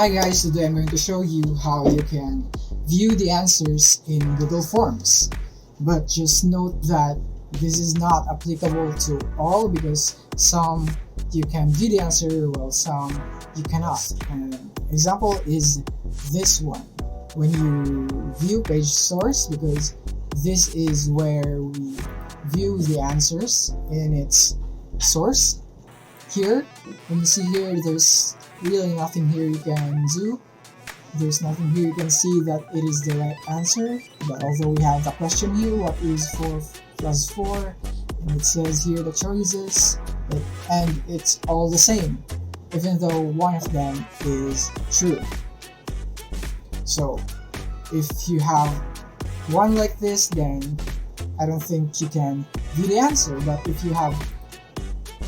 Hi guys, today I'm going to show you how you can view the answers in Google Forms. But just note that this is not applicable to all because some you can view the answer while some you cannot. An example is this one. When you view page source, because this is where we view the answers in its source. Here, when you see here, there's really nothing here you can do. There's nothing here you can see that it is the right answer. But although we have the question here, what is 4 plus 4? And it says here the choices, and it's all the same, even though one of them is true. So if you have one like this, then I don't think you can view the answer. But if you have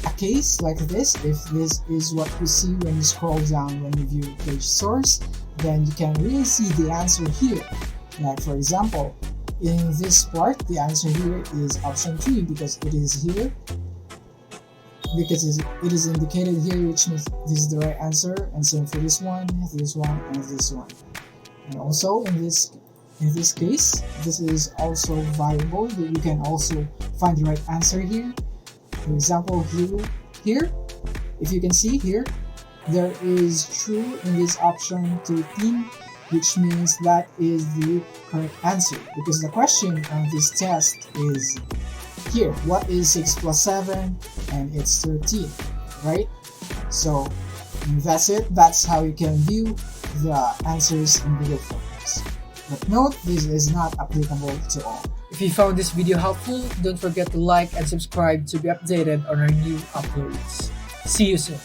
a case like this, if this is what you see when you scroll down when you view page source, then you can really see the answer here. Like for example, in this part, the answer here is option 3 because it is here, because it is indicated here, which means this is the right answer. And same for this one, and this one. And also in this case, this is also viable, that you can also find the right answer here. For example, here, if you can see here, there is true in this option 13, which means that is the correct answer, because the question on this test is here, what is 6 plus 7? And it's 13, right? So that's it. That's how you can view the answers in Google Forms. But note, this is not applicable to all. If you found this video helpful, don't forget to like and subscribe to be updated on our new uploads. See you soon.